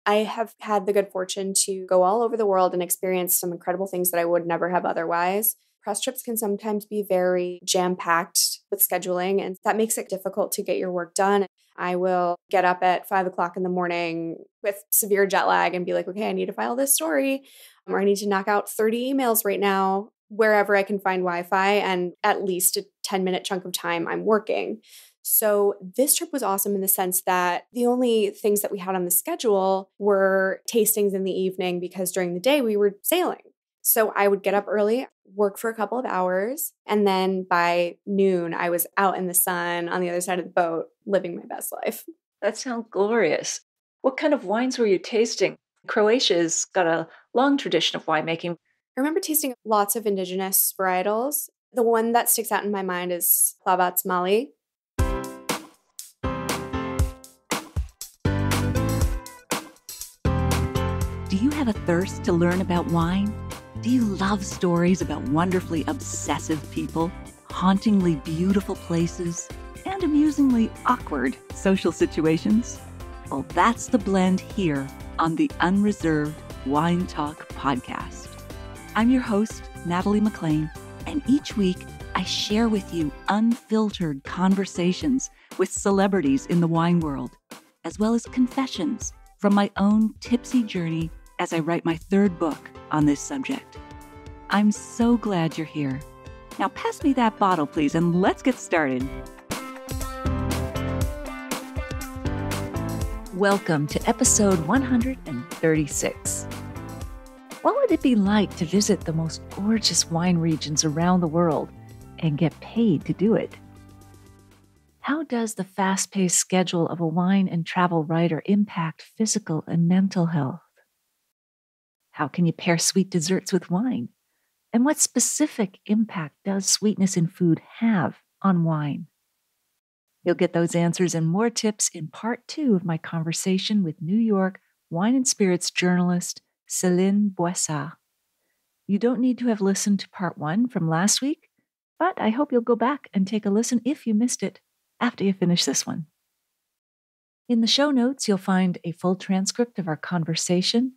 I have had the good fortune to go all over the world and experience some incredible things that I would never have otherwise. Press trips can sometimes be very jam-packed with scheduling, and that makes it difficult to get your work done. I will get up at 5 o'clock in the morning with severe jet lag and be like, okay, I need to file this story, or I need to knock out 30 emails right now, wherever I can find Wi-Fi, and at least a 10-minute chunk of time I'm working. So this trip was awesome in the sense that the only things that we had on the schedule were tastings in the evening because during the day we were sailing. So I would get up early, work for a couple of hours, and then by noon I was out in the sun on the other side of the boat living my best life. That sounds glorious. What kind of wines were you tasting? Croatia's got a long tradition of winemaking. I remember tasting lots of indigenous varietals. The one that sticks out in my mind is Plavac Mali. Do you have a thirst to learn about wine? Do you love stories about wonderfully obsessive people, hauntingly beautiful places, and amusingly awkward social situations? Well, that's the blend here on the Unreserved Wine Talk podcast. I'm your host, Natalie McLean, and each week I share with you unfiltered conversations with celebrities in the wine world, as well as confessions from my own tipsy journey as I write my third book on this subject. I'm so glad you're here. Now pass me that bottle, please, and let's get started. Welcome to episode 136. What would it be like to visit the most gorgeous wine regions around the world and get paid to do it? How does the fast-paced schedule of a wine and travel writer impact physical and mental health? How can you pair sweet desserts with wine? And what specific impact does sweetness in food have on wine? You'll get those answers and more tips in part 2 of my conversation with New York wine and spirits journalist Céline Bossart. You don't need to have listened to part 1 from last week, but I hope you'll go back and take a listen if you missed it after you finish this one. In the show notes, you'll find a full transcript of our conversation,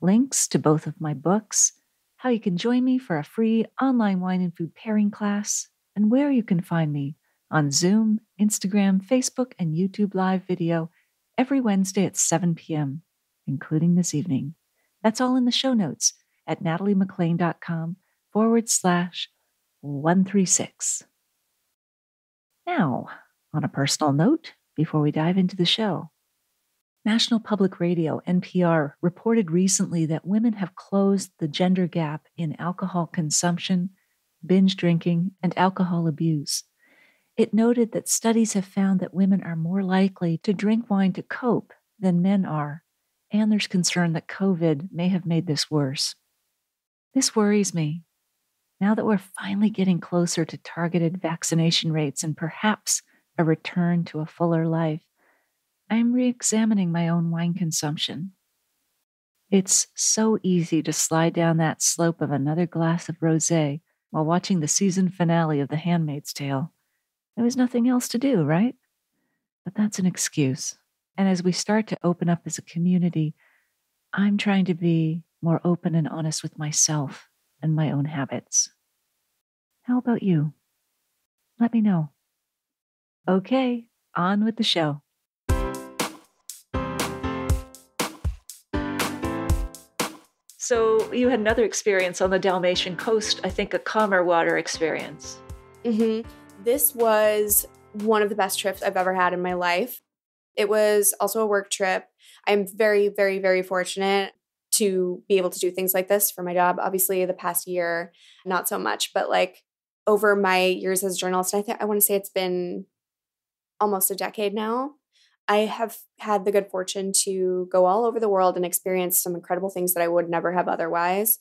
links to both of my books, how you can join me for a free online wine and food pairing class, and where you can find me on Zoom, Instagram, Facebook, and YouTube live video every Wednesday at 7 p.m., including this evening. That's all in the show notes at nataliemclean.com/136. Now, on a personal note, before we dive into the show, National Public Radio, NPR, reported recently that women have closed the gender gap in alcohol consumption, binge drinking, and alcohol abuse. It noted that studies have found that women are more likely to drink wine to cope than men are, and there's concern that COVID may have made this worse. This worries me. Now that we're finally getting closer to targeted vaccination rates and perhaps a return to a fuller life, I'm re-examining my own wine consumption. It's so easy to slide down that slope of another glass of rosé while watching the season finale of The Handmaid's Tale. There was nothing else to do, right? But that's an excuse. And as we start to open up as a community, I'm trying to be more open and honest with myself and my own habits. How about you? Let me know. Okay, on with the show. So you had another experience on the Dalmatian coast, I think a calmer water experience. Mm-hmm. This was one of the best trips I've ever had in my life. It was also a work trip. I'm very, very, very fortunate to be able to do things like this for my job. Obviously, the past year, not so much, but like over my years as a journalist, I want to say it's been almost a decade now. I have had the good fortune to go all over the world and experience some incredible things that I would never have otherwise.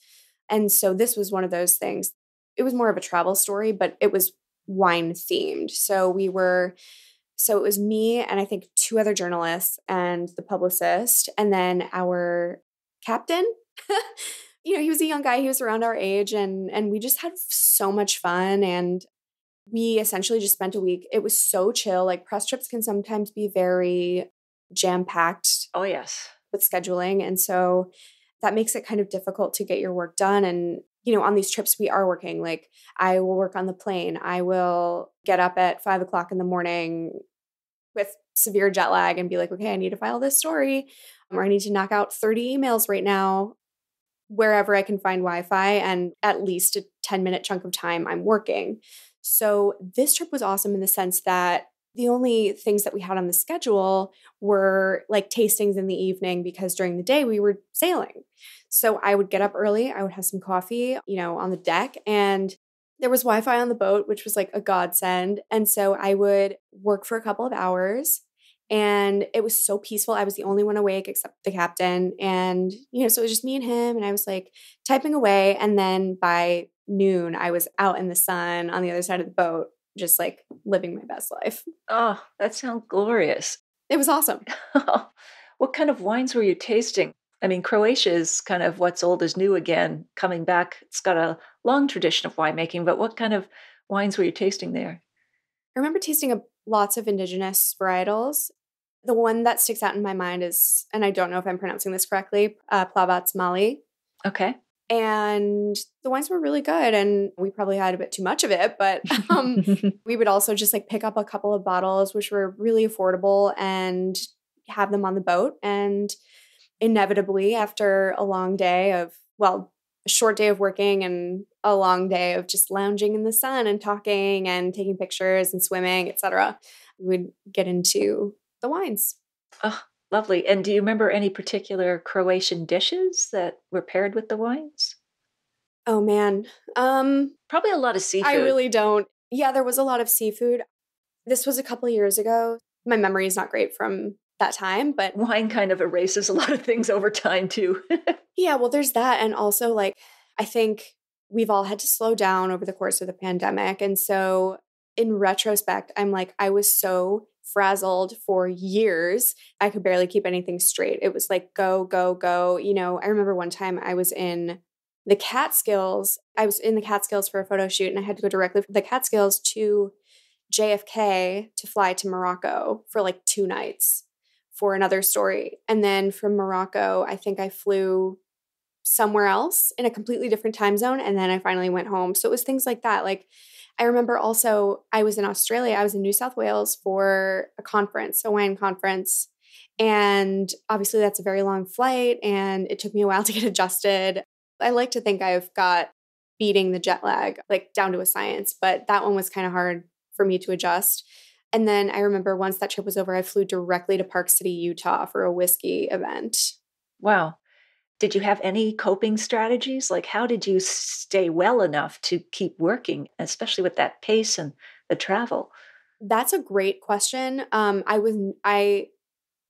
And so this was one of those things. It was more of a travel story, but it was wine themed. So it was me and I think 2 other journalists and the publicist, and then our captain. He was a young guy. He was around our age, and we just had so much fun. And we essentially just spent a week. It was so chill. Like press trips can sometimes be very jam-packed. Oh, yes. with scheduling. And so that makes it kind of difficult to get your work done. And, on these trips we are working, like I will work on the plane. I will get up at 5 o'clock in the morning with severe jet lag and be like, okay, I need to file this story, or I need to knock out 30 emails right now, wherever I can find Wi-Fi, and at least a 10-minute chunk of time I'm working. So this trip was awesome in the sense that the only things that we had on the schedule were like tastings in the evening, because during the day we were sailing. So I would get up early, I would have some coffee, on the deck, and there was Wi-Fi on the boat, which was like a godsend. And so I would work for a couple of hours, and it was so peaceful. I was the only one awake except the captain. And, so it was just me and him, and I was like typing away. And then by noon, I was out in the sun on the other side of the boat, just like living my best life. Oh, that sounds glorious. It was awesome. What kind of wines were you tasting? I mean, Croatia is kind of what's old is new again, coming back. It's got a long tradition of winemaking, but what kind of wines were you tasting there? I remember tasting lots of indigenous varietals. The one that sticks out in my mind is, and I don't know if I'm pronouncing this correctly, Plavac Mali. Okay. And the wines were really good, and we probably had a bit too much of it, but we would also just like pick up a couple of bottles, which were really affordable, and have them on the boat. And inevitably, after a long day of, a short day of working and a long day of just lounging in the sun and talking and taking pictures and swimming, etc., we would get into the wines. Oh, lovely. And do you remember any particular Croatian dishes that were paired with the wines? Oh, man. Probably a lot of seafood. I really don't. Yeah, there was a lot of seafood. This was a couple of years ago. My memory is not great from that time, but wine kind of erases a lot of things over time too. Yeah, well, there's that. And also, like, I think we've all had to slow down over the course of the pandemic. And so in retrospect, I'm like, I was so frazzled for years. I could barely keep anything straight. It was like, go, go, go. I remember one time I was in the Catskills. I was in the Catskills for a photo shoot, and I had to go directly from the Catskills to JFK to fly to Morocco for like 2 nights for another story. And then from Morocco, I think I flew somewhere else in a completely different time zone. And then I finally went home. So it was things like that. Like, I remember also I was in Australia. I was in New South Wales for a conference, a wine conference. And obviously that's a very long flight, and it took me a while to get adjusted. I like to think I've got beating the jet lag, like down to a science, but that one was kind of hard for me to adjust. And then I remember once that trip was over, I flew directly to Park City, Utah for a whiskey event. Wow. Did you have any coping strategies? Like, how did you stay well enough to keep working, especially with that pace and the travel? That's a great question. I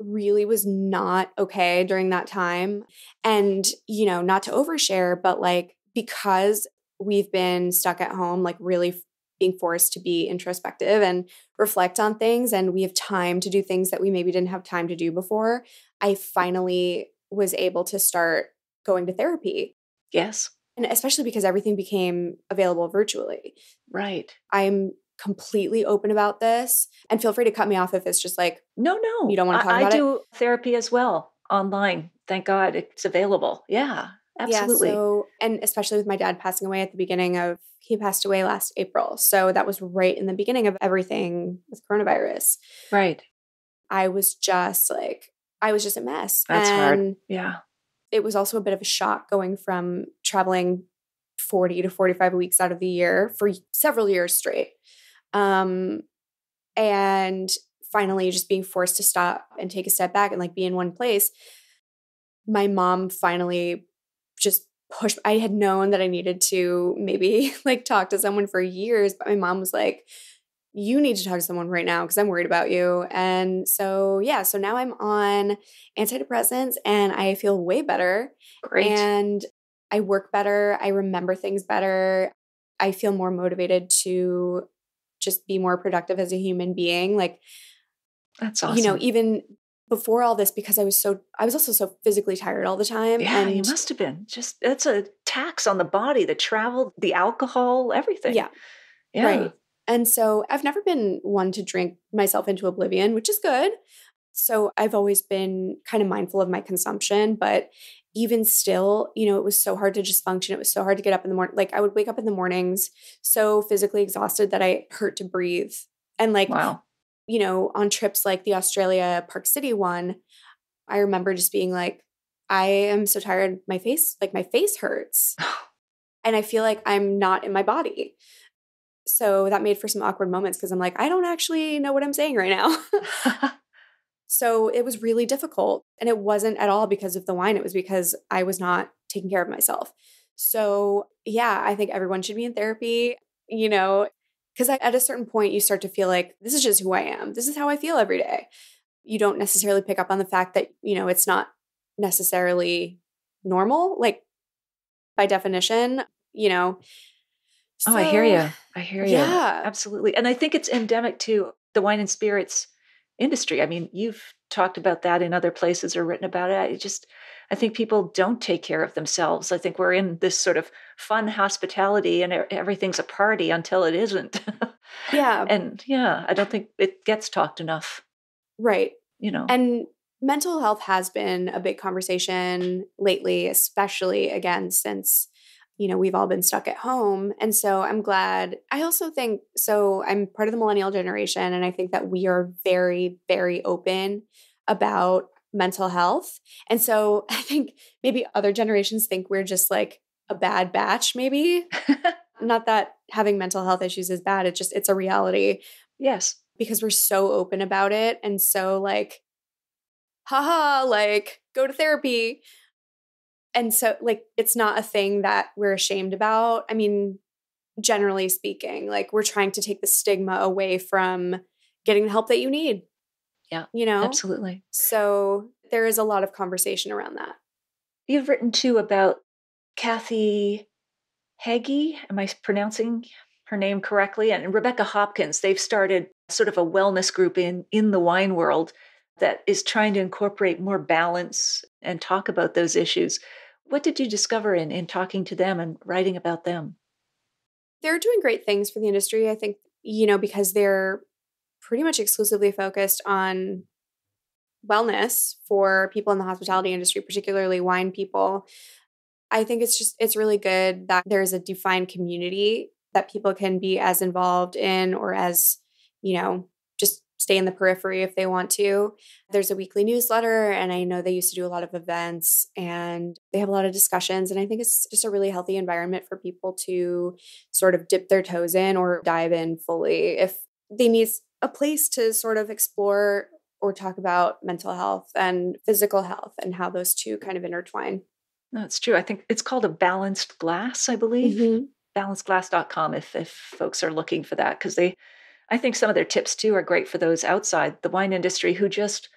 really was not okay during that time. And, not to overshare, but like, because we've been stuck at home, like really being forced to be introspective and reflect on things, and we have time to do things that we maybe didn't have time to do before, I finally was able to start going to therapy. Yes. And especially because everything became available virtually. Right. I'm completely open about this, and feel free to cut me off if it's just like, no, you don't want to talk about it. I do therapy as well online. Thank God it's available. Yeah, absolutely. Yeah, so, and especially with my dad passing away at the beginning of, he passed away last April. So that was right in the beginning of everything with coronavirus. Right. I was just a mess. That's hard. Yeah. It was also a bit of a shock going from traveling 40 to 45 weeks out of the year for several years straight. And finally just being forced to stop and take a step back and like be in one place. My mom finally just pushed. I had known that I needed to maybe like talk to someone for years, but my mom was like, you need to talk to someone right now because I'm worried about you. And so, yeah, so now I'm on antidepressants and I feel way better. Great. And I work better. I remember things better. I feel more motivated to just be more productive as a human being. Like, that's awesome. Even before all this, because I was also so physically tired all the time. Yeah, and you must have been. Just, that's a tax on the body, the travel, the alcohol, everything. Yeah. Right. And so I've never been one to drink myself into oblivion, which is good. So I've always been kind of mindful of my consumption, but even still, it was so hard to just function. It was so hard to get up in the morning. Like I would wake up in the mornings so physically exhausted that I hurt to breathe. And like, Wow. On trips like the Australia Park City one, I remember just being like, I am so tired. My face hurts. And I feel like I'm not in my body. So that made for some awkward moments because I'm like, I don't actually know what I'm saying right now. So it was really difficult. And it wasn't at all because of the wine. It was because I was not taking care of myself. So yeah, I think everyone should be in therapy, because at a certain point you start to feel like this is just who I am. This is how I feel every day. You don't necessarily pick up on the fact that, it's not necessarily normal, like by definition, So, Oh, I hear you. I hear you. Yeah. Absolutely. And I think it's endemic to the wine and spirits industry. I mean, you've talked about that in other places or written about it. I think people don't take care of themselves. I think we're in this sort of fun hospitality and everything's a party until it isn't. Yeah. And yeah, I don't think it gets talked enough. Right. You know. And mental health has been a big conversation lately, especially again, since, we've all been stuck at home. And so I'm glad. I also think, so I'm part of the millennial generation, and I think that we are very, very open about mental health. And so I think maybe other generations think we're just like a bad batch, maybe. Not that having mental health issues is bad. It's a reality. Yes. Because we're so open about it. And so like, haha, like go to therapy. And so like, it's not a thing that we're ashamed about. I mean, generally speaking, like we're trying to take the stigma away from getting the help that you need. Yeah, absolutely. So there is a lot of conversation around that. You've written too about Kathy Heggie. Am I pronouncing her name correctly? And Rebecca Hopkins. They've started sort of a wellness group in the wine world that is trying to incorporate more balance and talk about those issues. What did you discover in talking to them and writing about them? They're doing great things for the industry, I think, because they're pretty much exclusively focused on wellness for people in the hospitality industry, particularly wine people. I think it's really good that there's a defined community that people can be as involved in or as, just stay in the periphery if they want to. There's a weekly newsletter, and I know they used to do a lot of events, and they have a lot of discussions. And I think it's just a really healthy environment for people to sort of dip their toes in or dive in fully if they need a place to sort of explore or talk about mental health and physical health and how those two kind of intertwine. That's true. I think it's called a balanced glass, I believe. Mm-hmm. Balancedglass.com if folks are looking for that, because I think some of their tips too are great for those outside the wine industry who just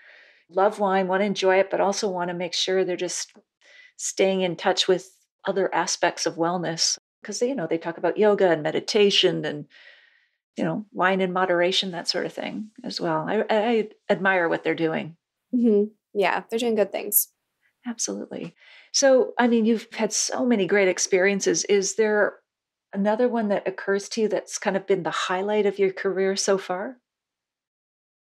love wine, want to enjoy it, but also want to make sure they're just staying in touch with other aspects of wellness. Because they talk about yoga and meditation and wine in moderation, that sort of thing as well. I admire what they're doing. Mm-hmm. Yeah, they're doing good things. Absolutely. So, I mean, you've had so many great experiences. Is there another one that occurs to you that's kind of been the highlight of your career so far?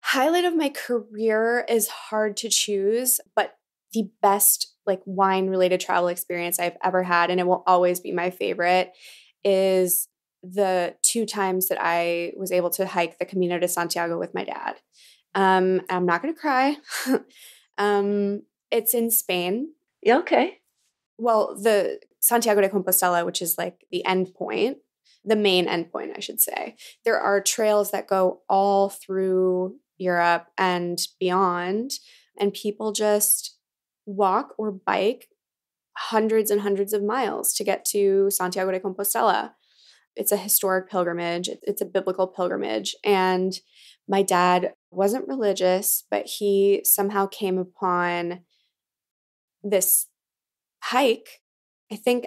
Highlight of my career is hard to choose, but the best like wine related travel experience I've ever had, and it will always be my favorite, is the 2 times that I was able to hike the Camino de Santiago with my dad. I'm not going to cry. It's in Spain. Yeah, okay. Well, the Santiago de Compostela, which is like the end point, the main end point, I should say. There are trails that go all through Europe and beyond, and people just walk or bike hundreds and hundreds of miles to get to Santiago de Compostela. It's a historic pilgrimage. It's a biblical pilgrimage. And my dad wasn't religious, but he somehow came upon this hike. I think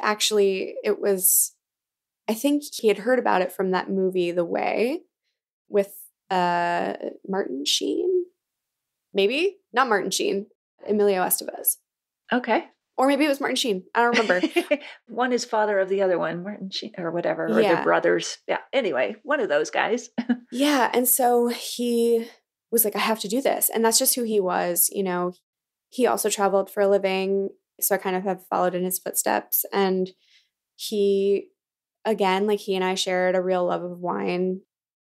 he had heard about it from that movie, The Way, with Martin Sheen. Maybe not Martin Sheen, Emilio Estevez. Okay. Or maybe it was Martin Sheen. I don't remember. One is father of the other one, Martin Sheen or whatever, or they're brothers. Yeah. Anyway, one of those guys. Yeah. And so he was like, I have to do this. And that's just who he was. He also traveled for a living. So I kind of have followed in his footsteps. And he, again, like he and I shared a real love of wine.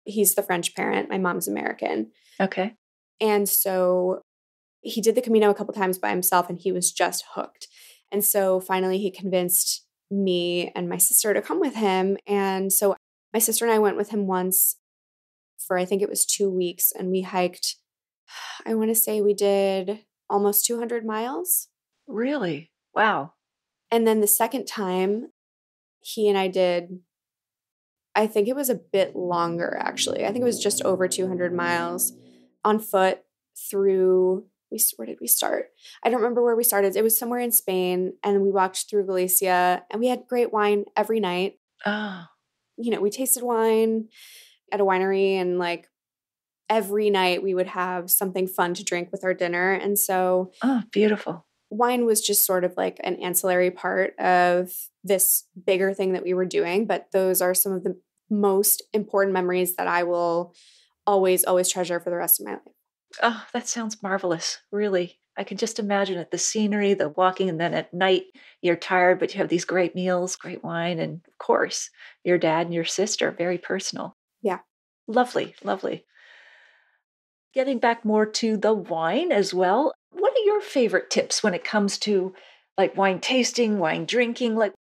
He's the French parent. My mom's American. Okay. And so he did the Camino a couple times by himself and he was just hooked. And so finally he convinced me and my sister to come with him. And so my sister and I went with him once for, I think it was 2 weeks. And we hiked, I want to say we did almost 200 miles. Really? Wow. And then the second time he and I did, I think it was a bit longer, actually. I think it was just over 200 miles on foot through, where did we start? I don't remember where we started. It was somewhere in Spain, and we walked through Galicia, and we had great wine every night. Ah. We tasted wine at a winery, and like every night we would have something fun to drink with our dinner. And so beautiful. Wine was just sort of like an ancillary part of this bigger thing that we were doing. But those are some of the most important memories that I will always, always treasure for the rest of my life. Oh, that sounds marvelous. Really. I can just imagine it, the scenery, the walking, and then at night you're tired, but you have these great meals, great wine, and of course, your dad and your sister, very personal. Yeah. Lovely, lovely. Getting back more to the wine as well, what are your favorite tips when it comes to like wine tasting, wine drinking? Like,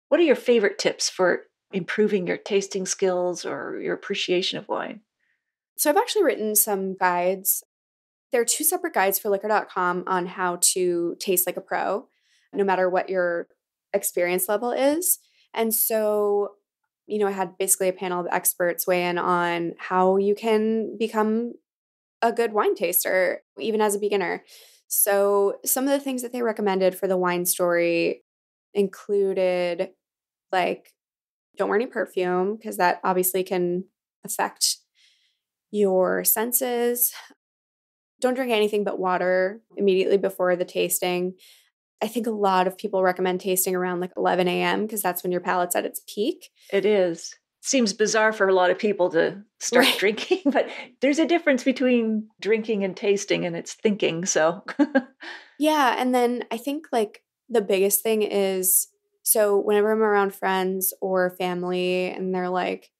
what are your favorite tips for improving your tasting skills or your appreciation of wine? So I've actually written some guides. There are 2 separate guides for liquor.com on how to taste like a pro, no matter what your experience level is. And so, I had basically a panel of experts weigh in on how you can become a good wine taster, even as a beginner. So some of the things that they recommended for the wine story included like, don't wear any perfume because that obviously can affect your senses. Don't drink anything but water immediately before the tasting. I think a lot of people recommend tasting around like 11 a.m. because that's when your palate's at its peak. It is. Seems bizarre for a lot of people to start drinking, but there's a difference between drinking and tasting, and it's thinking. So, yeah. And then I think like the biggest thing is, so whenever I'm around friends or family and they're like,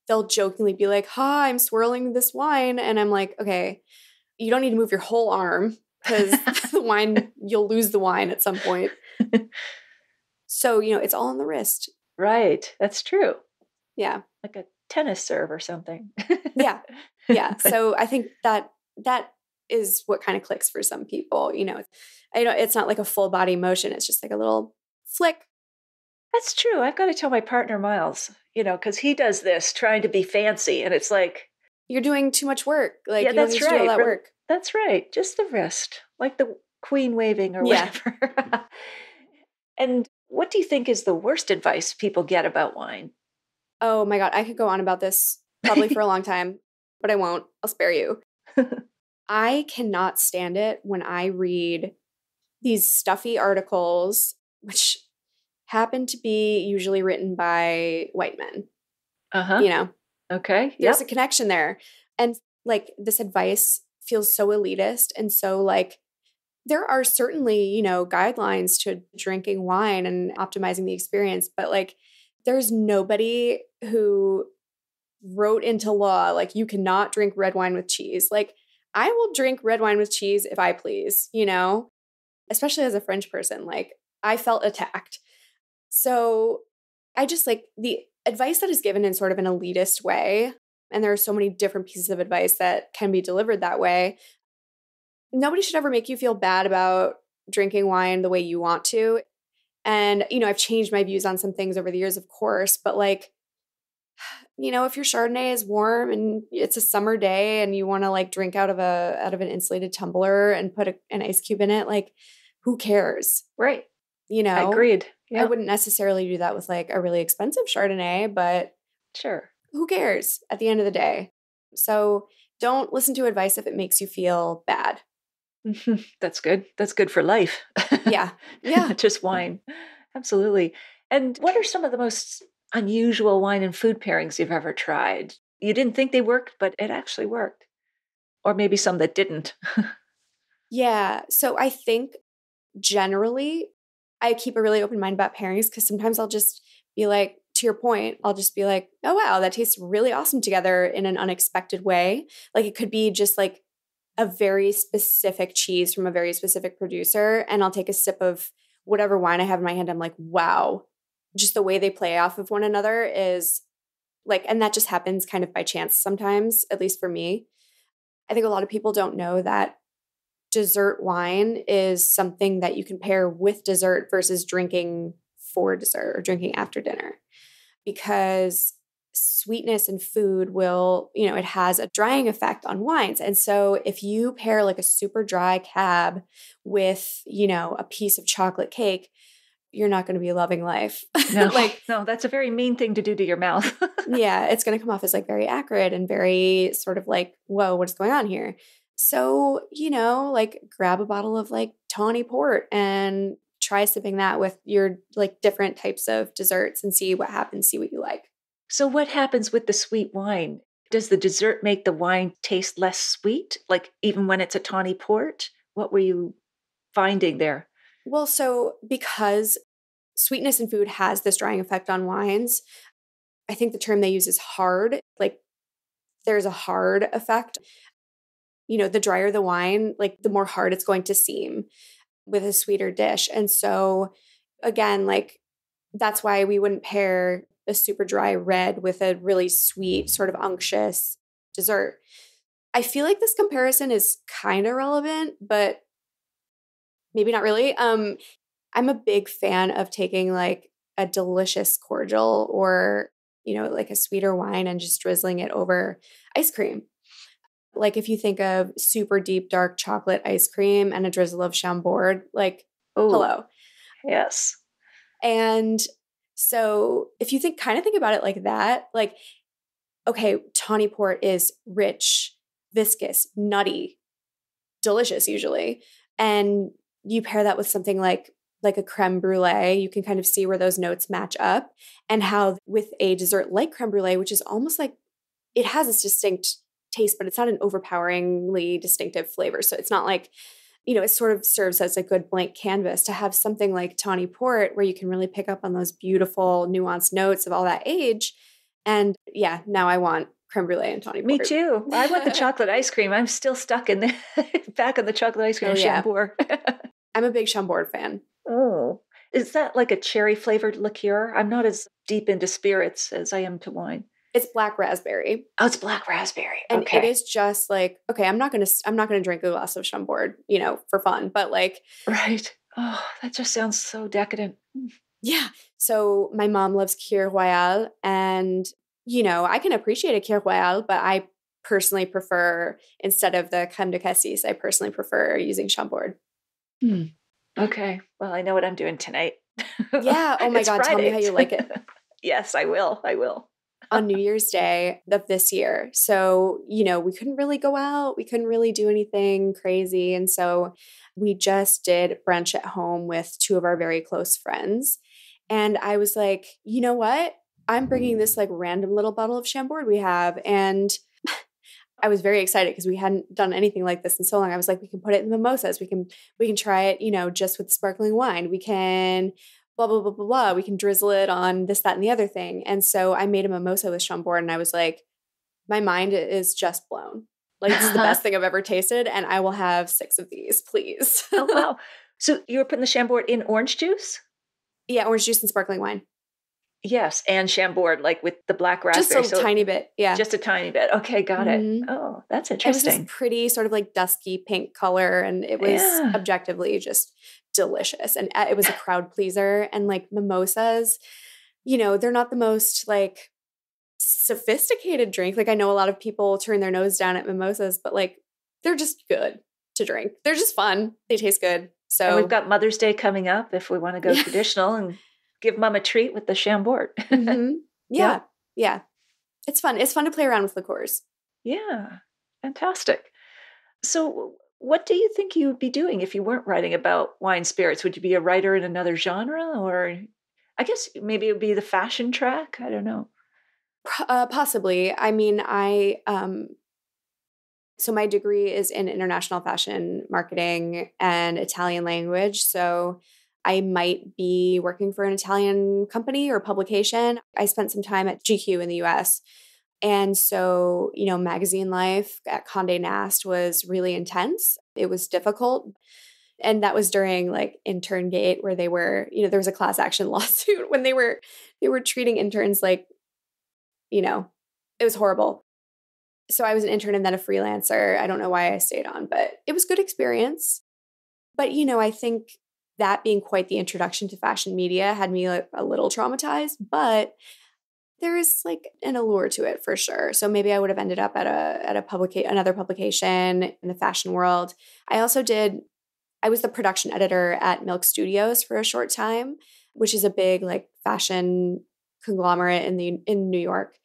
they'll jokingly be like, hi, I'm swirling this wine. And I'm like, okay, you don't need to move your whole arm because the wine, you'll lose the wine at some point. So, it's all on the wrist. Right. That's true. Yeah. Like a tennis serve or something. Yeah. Yeah. So I think that is what kind of clicks for some people. It's not like a full body motion. It's just like a little flick. That's true. I've got to tell my partner, Miles, because he does this trying to be fancy. And it's like, you're doing too much work. Like, yeah, you don't that's need to do all that work. That's right. Just the wrist, like the queen waving or whatever. And what do you think is the worst advice people get about wine? Oh my God. I could go on about this probably for a long time, but I won't. I'll spare you. I cannot stand it when I read these stuffy articles, which happen to be usually written by white men. Okay. There's a connection there. And like this advice feels so elitist. And so like there are certainly, guidelines to drinking wine and optimizing the experience, but like there's nobody who wrote into law, like you cannot drink red wine with cheese. Like I will drink red wine with cheese if I please, especially as a French person, like I felt attacked. So I just like the advice that is given in sort of an elitist way. And there are so many different pieces of advice that can be delivered that way. Nobody should ever make you feel bad about drinking wine the way you want to. And, I've changed my views on some things over the years, of course, but like, if your Chardonnay is warm and it's a summer day and you want to like drink out of an insulated tumbler and put an ice cube in it, like who cares? Right. Agreed. I wouldn't necessarily do that with like a really expensive Chardonnay, but sure. Who cares at the end of the day? So don't listen to advice if it makes you feel bad. That's good. That's good for life. Yeah. Yeah. Just wine. Absolutely. And what are some of the most unusual wine and food pairings you've ever tried? You didn't think they worked, but it actually worked. Or maybe some that didn't. Yeah. So I think generally I keep a really open mind about pairings because sometimes I'll just be like, to your point, I'll just be like, oh, wow, that tastes really awesome together in an unexpected way. Like it could be just like a very specific cheese from a very specific producer. And I'll take a sip of whatever wine I have in my hand. I'm like, wow, just the way they play off of one another is like, and that just happens kind of by chance sometimes, at least for me. I think a lot of people don't know that dessert wine is something that you can pair with dessert versus drinking for dessert or drinking after dinner, because sweetness in food will, it has a drying effect on wines. And so if you pair like a super dry cab with, a piece of chocolate cake, you're not going to be loving life. No, no, that's a very mean thing to do to your mouth. Yeah, it's going to come off as like very acrid and very sort of like, whoa, what's going on here? So, like grab a bottle of like tawny port and try sipping that with your like different types of desserts and see what happens, see what you like. So what happens with the sweet wine? Does the dessert make the wine taste less sweet? Like even when it's a tawny port? What were you finding there? Well, so because sweetness in food has this drying effect on wines, I think the term they use is hard. Like there's a hard effect. The drier the wine, like the more hard it's going to seem with a sweeter dish. And so again, like that's why we wouldn't pair a super dry red with a really sweet, sort of unctuous dessert. I feel like this comparison is kind of relevant, but maybe not really. I'm a big fan of taking like a delicious cordial or, like a sweeter wine and just drizzling it over ice cream. Like if you think of super deep, dark chocolate ice cream and a drizzle of Chambord, like, hello. Yes. And so if you think about it like that, like, okay, tawny port is rich, viscous, nutty, delicious usually. And you pair that with something like a creme brulee, you can kind of see where those notes match up, and how with a dessert like creme brulee, which is almost like it has this distinct taste, but it's not an overpoweringly distinctive flavor. So it's not like, it sort of serves as a good blank canvas to have something like tawny port where you can really pick up on those beautiful nuanced notes of all that age. And yeah, now I want creme brulee and tawny port. Me too. I want the chocolate ice cream. I'm still stuck in the back of the chocolate ice cream Chambord. I'm a big Chambord fan. Oh, is that like a cherry flavored liqueur? I'm not as deep into spirits as I am to wine. It's black raspberry. Oh, it's black raspberry. And it is just like, okay, I'm not gonna drink a glass of Chambord, for fun, but like, right. Oh, that just sounds so decadent. Yeah. So my mom loves Kir Royale, and I can appreciate a Kir Royale, but I personally prefer, instead of the crème de cassis, I personally prefer using Chambord. Okay. Well, I know what I'm doing tonight. Yeah. Oh my God. Friday. Tell me how you like it. Yes, I will. On New Year's Day of this year. So, we couldn't really go out. We couldn't really do anything crazy. And so we just did brunch at home with two of our very close friends. And I was like, you know what? I'm bringing this like random little bottle of Chambord we have. And I was very excited because we hadn't done anything like this in so long. I was like, we can put it in mimosas. We can try it, just with sparkling wine. We can blah, blah, blah, blah, blah. We can drizzle it on this, that, and the other thing. And so I made a mimosa with Chambord, and I was like, my mind is just blown. Like, it's the best thing I've ever tasted, and I will have 6 of these, please. Oh, wow. So you were putting the Chambord in orange juice? Yeah, orange juice and sparkling wine. Yes, and Chambord, like with the black raspberry. Just a tiny bit, yeah. Just a tiny bit. Okay, got it. Oh, that's interesting. It was this pretty sort of like dusky pink color, and it was objectively just delicious. And it was a crowd pleaser. And like mimosas, they're not the most like sophisticated drink. Like I know a lot of people turn their nose down at mimosas, but like they're just good to drink. They're just fun. They taste good. So and we've got Mother's Day coming up if we want to go traditional and give mom a treat with the Chambord. Yeah. It's fun. It's fun to play around with liqueurs. Yeah. Fantastic. So what do you think you would be doing if you weren't writing about wine spirits? Would you be a writer in another genre? Or I guess maybe it would be the fashion track. I don't know. Possibly. I mean, So my degree is in international fashion marketing and Italian language. So I might be working for an Italian company or publication. I spent some time at GQ in the US. And so, magazine life at Condé Nast was really intense. It was difficult. And that was during like InternGate, where they were, there was a class action lawsuit when they were treating interns like, it was horrible. So I was an intern and then a freelancer. I don't know why I stayed on, but it was good experience. But, I think that being quite the introduction to fashion media had me like a little traumatized, but there is like an allure to it for sure. So maybe I would have ended up at another publication in the fashion world. I was the production editor at Milk Studios for a short time, which is a big like fashion conglomerate in New York.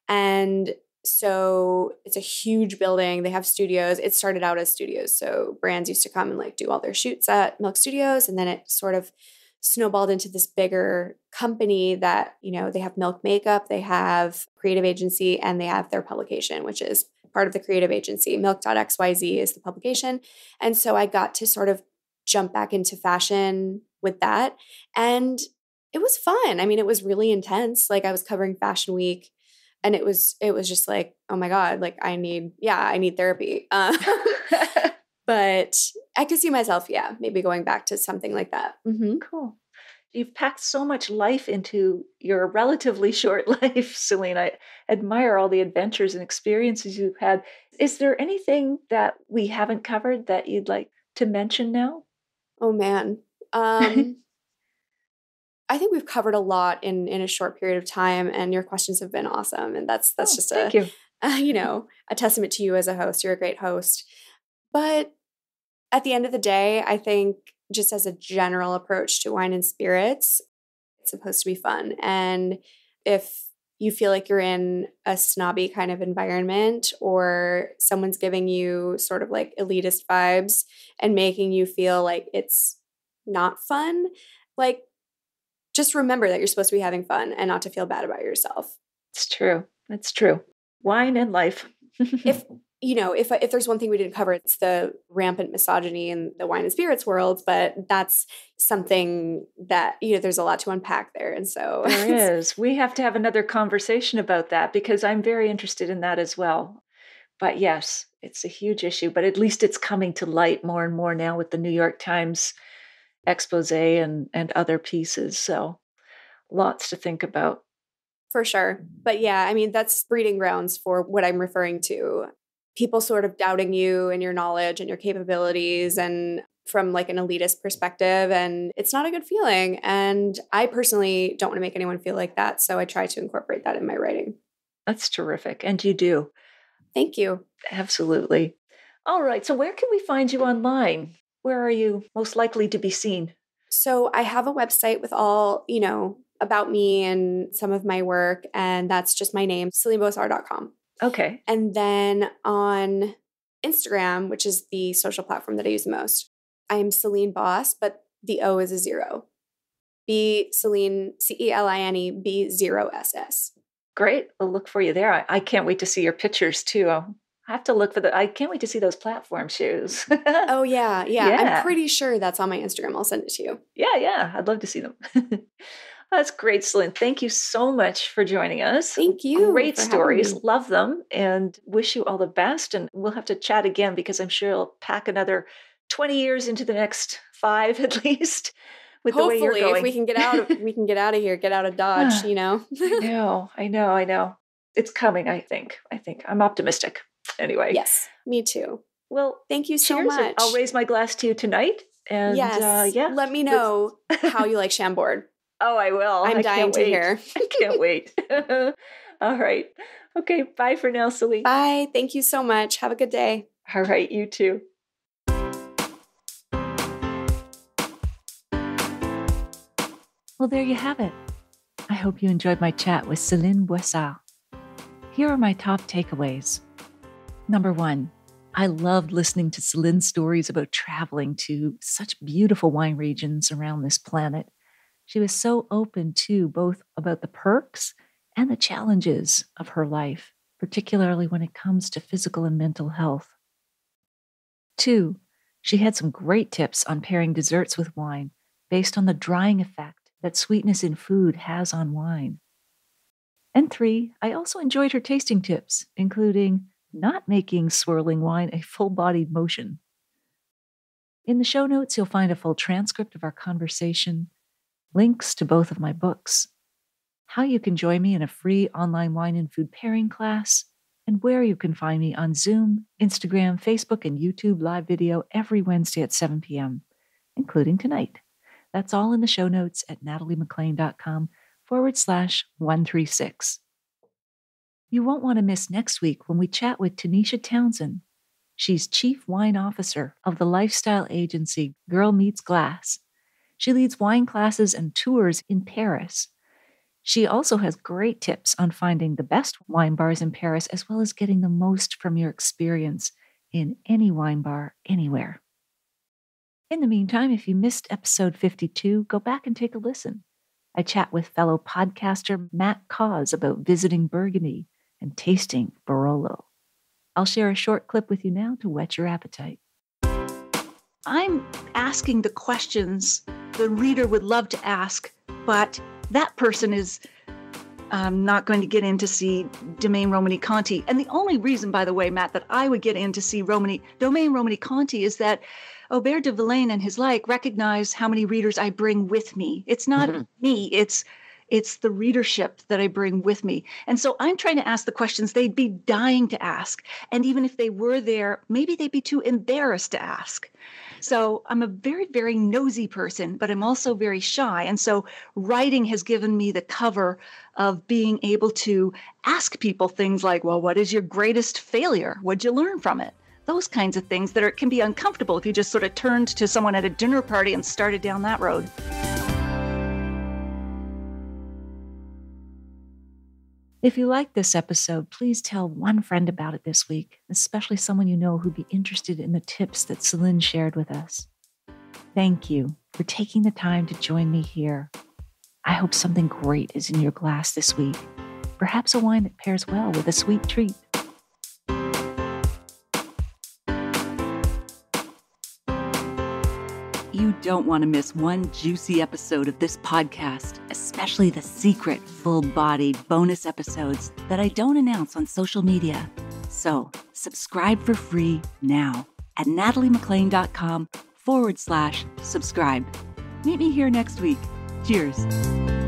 And so it's a huge building. They have studios. It started out as studios. So brands used to come and like do all their shoots at Milk Studios. And then it sort of snowballed into this bigger company that, they have Milk Makeup, they have creative agency, and they have their publication, which is part of the creative agency. Milk.xyz is the publication. And so I got to sort of jump back into fashion with that. And it was fun. I mean, it was really intense. Like I was covering Fashion Week. And it was just like, oh my God, like I need therapy. But I could see myself, maybe going back to something like that. Mm-hmm. Cool. You've packed so much life into your relatively short life, Celine. I admire all the adventures and experiences you've had. Is there anything that we haven't covered that you'd like to mention now? Oh man. I think we've covered a lot in a short period of time, and your questions have been awesome. And that's just thank you. A testament to you as a host. You're a great host. But at the end of the day, I think just as a general approach to wine and spirits, it's supposed to be fun. And if you feel like you're in a snobby kind of environment, or someone's giving you sort of like elitist vibes and making you feel like it's not fun, like, just remember that you're supposed to be having fun and not to feel bad about yourself. It's true. That's true. Wine and life. If there's one thing we didn't cover, it's the rampant misogyny in the wine and spirits world, but that's something that, there's a lot to unpack there. And so there is. We have to have another conversation about that because I'm very interested in that as well. But yes, it's a huge issue, but at least it's coming to light more and more now with the New York Times expose and other pieces. So lots to think about. For sure. But yeah, I mean, that's breeding grounds for what I'm referring to. People sort of doubting you and your knowledge and your capabilities, and from like an elitist perspective. And it's not a good feeling. And I personally don't want to make anyone feel like that. So I try to incorporate that in my writing. That's terrific. And you do. Thank you. Absolutely. All right. So where can we find you online? Where are you most likely to be seen? So I have a website with all, about me and some of my work. And that's just my name, CelineBossart.com. Okay. And then on Instagram, which is the social platform that I use the most, I am Celine Boss, but the O is a 0. Celine, Celine, B0SS. Great. I'll look for you there. I can't wait to see your pictures too. I'll have to look for I can't wait to see those platform shoes. Oh, yeah. I'm pretty sure that's on my Instagram. I'll send it to you. Yeah. I'd love to see them. That's great, Celine. Thank you so much for joining us. Thank you. Great stories. Love them and wish you all the best. And we'll have to chat again because I'm sure you'll pack another 20 years into the next 5 at least. With hopefully, the way you're going. If we can get out of here, get out of Dodge, I know. It's coming, I think. I'm optimistic. Anyway. Yes, me too. Well, thank you so much. I'll raise my glass to you tonight. And yes. Let me know how you like Chambord. Oh, I will. I'm dying to hear. I can't wait. All right. Okay. Bye for now, Celine. Bye. Thank you so much. Have a good day. All right. You too. Well, there you have it. I hope you enjoyed my chat with Céline Bossart. Here are my top takeaways. Number 1, I loved listening to Celine's stories about traveling to such beautiful wine regions around this planet. She was so open, too, both about the perks and the challenges of her life, particularly when it comes to physical and mental health. 2, she had some great tips on pairing desserts with wine based on the drying effect that sweetness in food has on wine. And 3, I also enjoyed her tasting tips, including not making swirling wine a full-bodied motion. In the show notes, you'll find a full transcript of our conversation, links to both of my books, how you can join me in a free online wine and food pairing class, and where you can find me on Zoom, Instagram, Facebook, and YouTube live video every Wednesday at 7 p.m., including tonight. That's all in the show notes at nataliemaclean.com/136. You won't want to miss next week when we chat with Tanisha Townsend. She's Chief Wine Officer of the lifestyle agency Girl Meets Glass. She leads wine classes and tours in Paris. She also has great tips on finding the best wine bars in Paris, as well as getting the most from your experience in any wine bar anywhere. In the meantime, if you missed episode 52, go back and take a listen. I chat with fellow podcaster Matt Cause about visiting Burgundy and tasting Barolo. I'll share a short clip with you now to whet your appetite. I'm asking the questions the reader would love to ask, but that person is not going to get in to see Domaine Romanée-Conti. And the only reason, by the way, Matt, that I would get in to see Domaine Romanée-Conti is that Aubert de Villaine and his like recognize how many readers I bring with me. It's not me, it's the readership that I bring with me. And so I'm trying to ask the questions they'd be dying to ask. And even if they were there, maybe they'd be too embarrassed to ask. So I'm a very, very nosy person, but I'm also very shy. And so writing has given me the cover of being able to ask people things like, well, what is your greatest failure? What'd you learn from it? Those kinds of things that can be uncomfortable if you just sort of turned to someone at a dinner party and started down that road. If you like this episode, please tell one friend about it this week, especially someone you know who'd be interested in the tips that Celine shared with us. Thank you for taking the time to join me here. I hope something great is in your glass this week, perhaps a wine that pairs well with a sweet treat. You don't want to miss one juicy episode of this podcast, especially the secret, full-bodied bonus episodes that I don't announce on social media. So subscribe for free now at nataliemaclean.com/subscribe. Meet me here next week. Cheers.